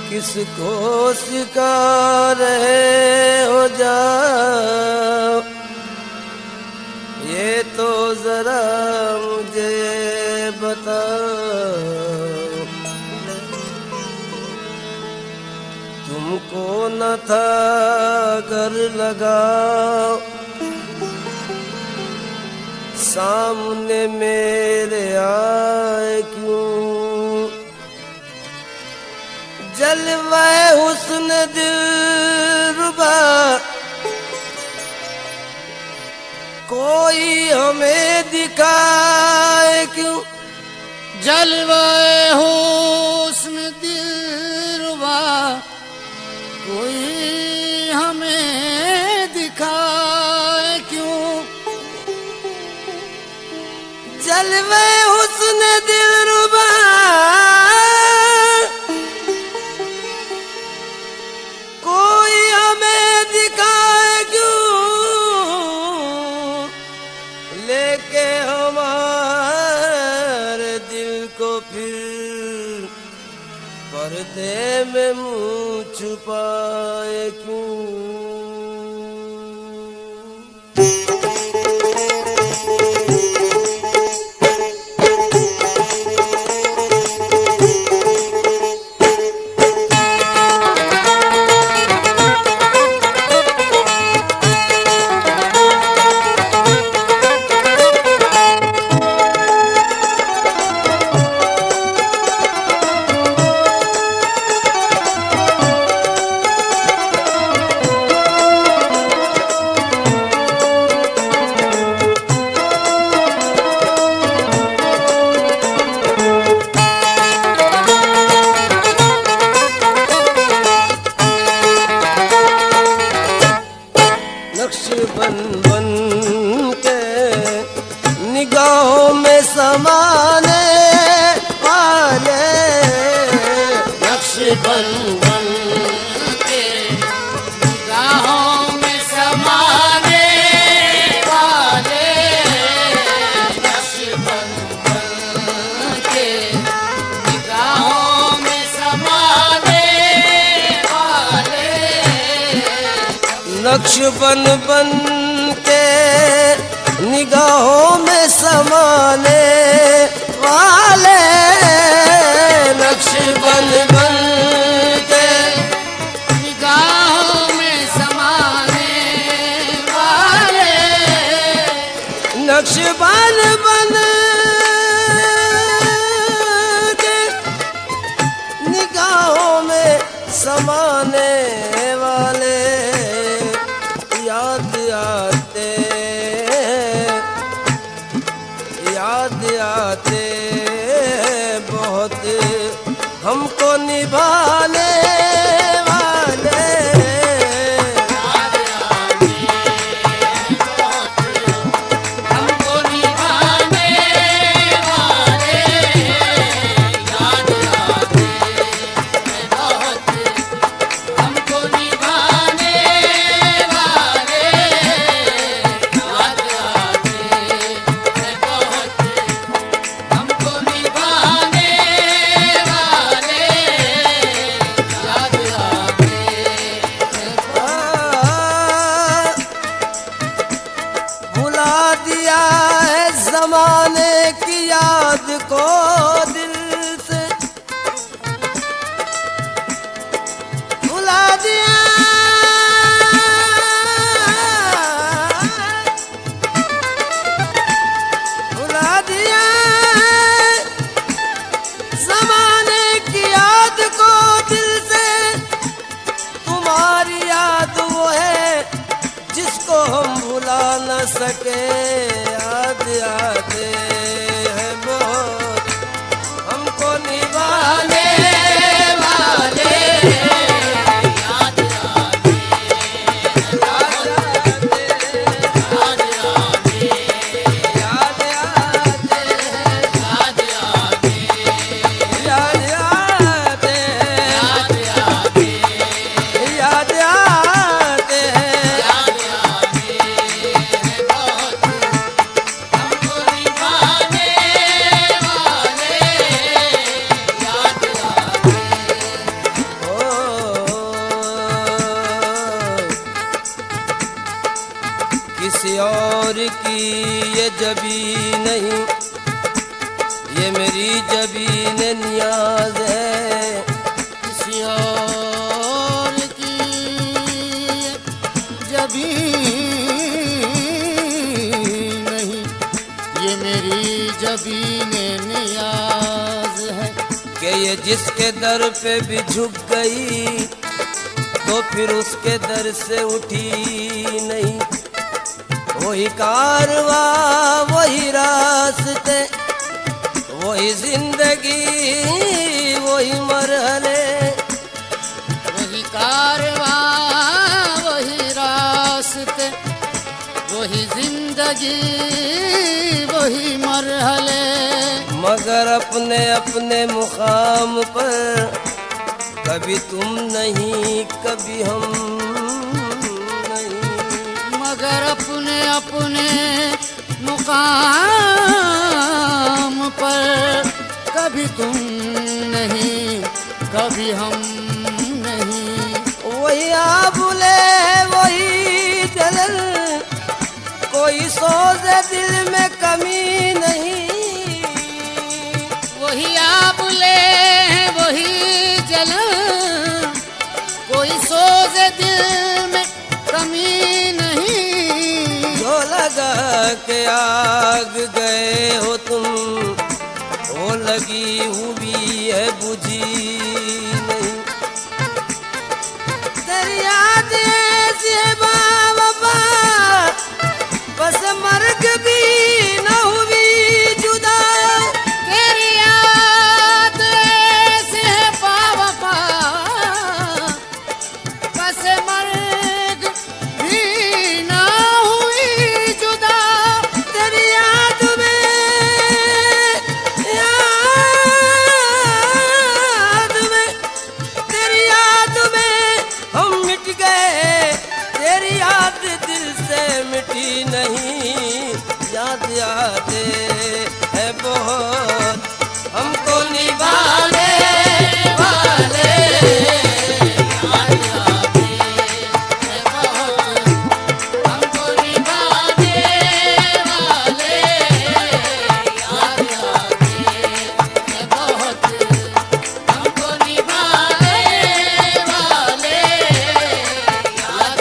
किसको सिखा रहे हो जाओ, ये तो जरा मुझे बताओ। तुमको न था घर लगाओ, सामने मेरे आए क्यों। जलवाए हुस्न दिलरुबा कोई हमें दिखाए क्यों। जलवाए हुस्न दिलरुबा कोई हमें दिखाए क्यों। जलवाए हुस्न दिलरुबा कोई हमें दिखाए क्यों। लेके हमारे दिल को फिर पर्दे में मुंह छुपाए क्यों। बन बन के निगाहों में समाने वाले, नक्श बन बन के निगाहों में समाने वाले। नक्श बन बन के निगाहों में समाने वाले। नक्श बन बन के निगाहों में समाने वाले। नक्श बन बन के निगाहों में समाने वाले। नक्श बन बन के निगाहों में समाने वाले। याद आते बहुत हमको निभाने वाले। हमको निभाने वाले। याद आते बहुत हमको निभाने वाले। याद आते बहुत हमको निभाने वाले। याद आते भुला दिया है जमाने की याद को दिल से। भुला दिया जमाने की याद को दिल से। तुम्हारी याद वो है जिसको हम भुला न सके। याद आते हैं बहुत हमको निभाने वाले। याद आते याद आते याद आते याद आते याद आते याद आते याद याद आते आते याद आते बहुत हमको निभाने की ये जबी नहीं, ये मेरी जबीन नियाज है। किसी और की जबी नहीं, ये मेरी जबीन नियाज है। कि ये जिसके दर पे भी झुक गई तो फिर उसके दर से उठी नहीं। वही कारवा, वही रास्ते, वही जिंदगी, वही मरहले, वही कारवां, वही रास्ते, वही जिंदगी, वही मरहले। मगर अपने अपने मुकाम पर कभी तुम नहीं, कभी हम नहीं। मगर अपने अपने मुकाम पर कभी तुम नहीं, कभी हम नहीं। वही आबुले, वही जलल, कोई सोज़े दिल में कमी नहीं। वही आबुले, वही जलन, कोई सोज़े दिल में कमी नहीं। जो लगा के आग गए हो तुम, वो लगी हुई है बुझी नहीं। तेरी याद ऐसी है बाबा, बस मर्ग भी न हुई जुदा। तेरी याद ऐसी है बाबा, बस मर्ग भी ना हुई जुदा। तेरी याद में, तेरी याद में हम मिट गए। तेरी याद दिल से मिटी नहीं। याद यादें है बहुत हमको निभाने वाले। हमको निभाने वाले, याद है बहुत। हमको निभाने वाले, याद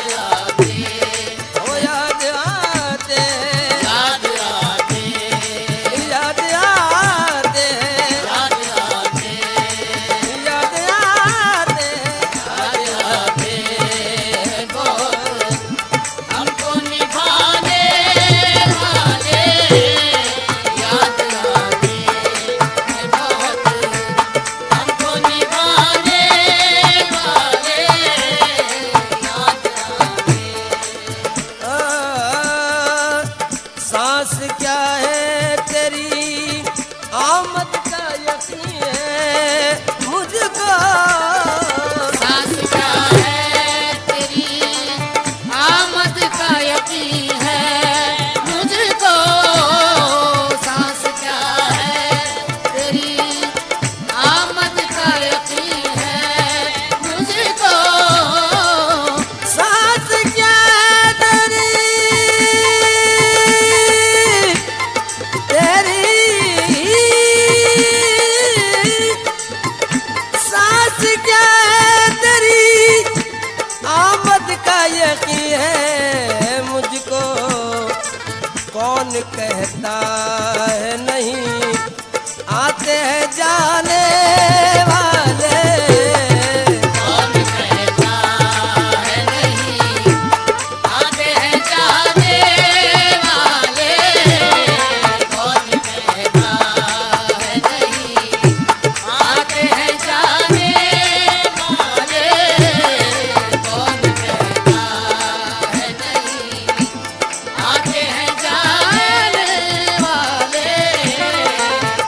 ओ याद आते, याद आते, याद आते, याद आते, याद आते। याद आते बहुत। हमको निभाने वाले, याद आते बहुत। हमको निभाने वाले, याद सांस क्या है तेरी आमद का यकीन है मुझको। सांस क्या है तेरी आमद का यकीन है मुझको। सांस क्या है तेरी आमद का यकीन है मुझको। सांस क्या है तेरी, तेरी सांस क्या है तेरी आमद का यकीन है मुझको। कौन कहता है नहीं, आते हैं जाने वाले। कौन कहता है नहीं, आते हैं जाने वाले। कौन कहता है नहीं, आते हैं जाने वाले। कौन कहता है नहीं, आते हैं जाने वाले।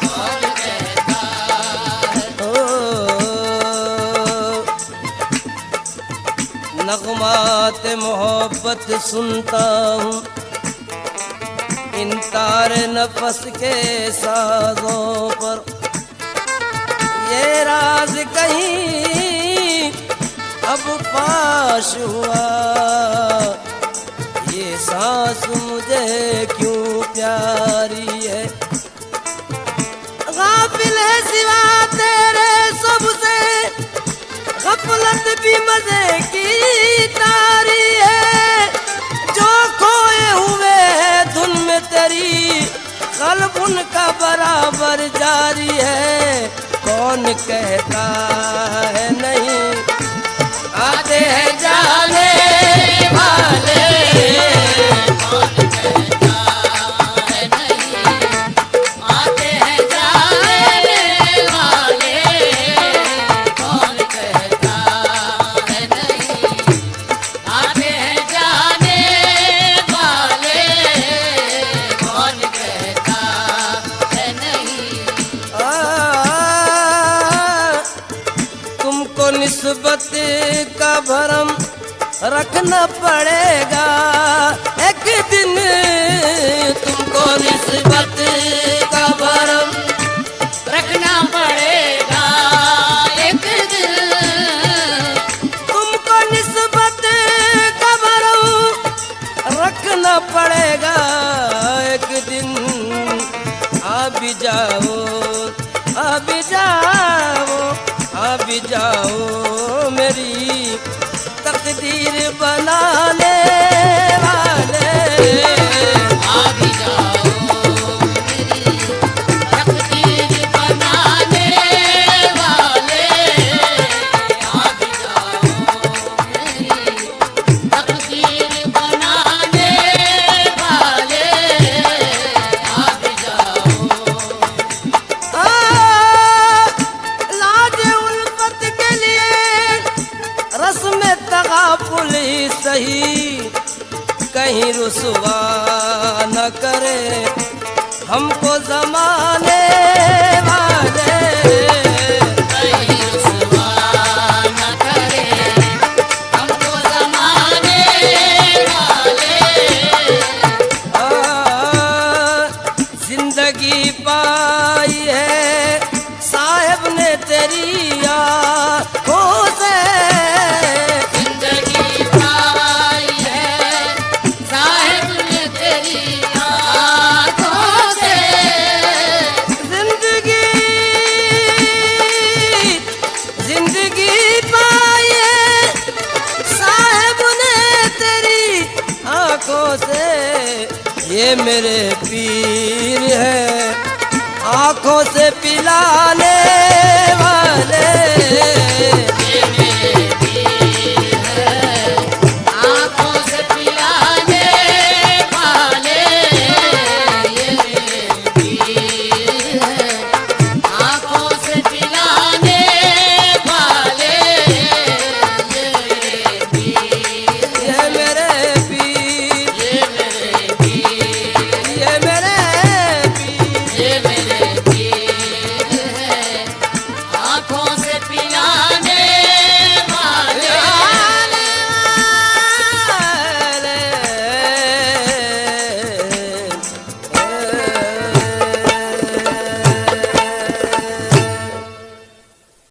कौन कहता है। नगमात मोहब्बत सुनता हूँ इन तारे नफस के साजों पर। ये राज कहीं अब फाश हुआ, ये सांस मुझे क्यों प्यारी है। गाफिल है सिवा तेरे सबसे, गफलत भी मजे की तारी है। जो खोए हुए हैं धुन में तेरी, कल्ब उनका बराबर जारी है। कौन कहता है नहीं आते हैं जाने वाले, कौन कहता है नहीं आते हैं जाने वाले, कौन कहता है नहीं आते हैं जाने वाले, कौन कहता है नहीं। तुमको निस्बत का भरम रखना पड़ेगा एक दिन, तुमको निस्बत का भरम रखना पड़ेगा एक दिन, तुमको निस्बत का भरम रखना पड़ेगा एक दिन। आ भी जाओ, आ भी जाओ, आ भी जाओ मेरी तकदीर बनाने वाले। आ भी जाओ मेरी तकदीर बनाने वाले, आ भी जाओ मेरी तकदीर बनाने वाले, आ भी जाओ। लाज उल्फत के लिए रस्म तगाफुल ही सही, कहीं रुसवा न करे हमको जमाने वाले। कहीं रुसवा न करे हमको ज़माने वाले, जिंदगी पाई है साहिब ने तेरी आँखों से, जिंदगी पाई है साहिब ने तेरी आँखों से। जिंदगी जिंदगी पाई है साहिब ने तेरी आँखों से। ये मेरे पीर है आँखों से पिलाने वाले, ये मेरे पीर है आँखों से पिलाने वाले, ये मेरे पीर है आँखों से पिलाने वाले, ये मेरे पीर, ये मेरे पीर, ये मेरे पीर, ये मेरे पीर। ये मेरे पीर है आँखों से पिलाने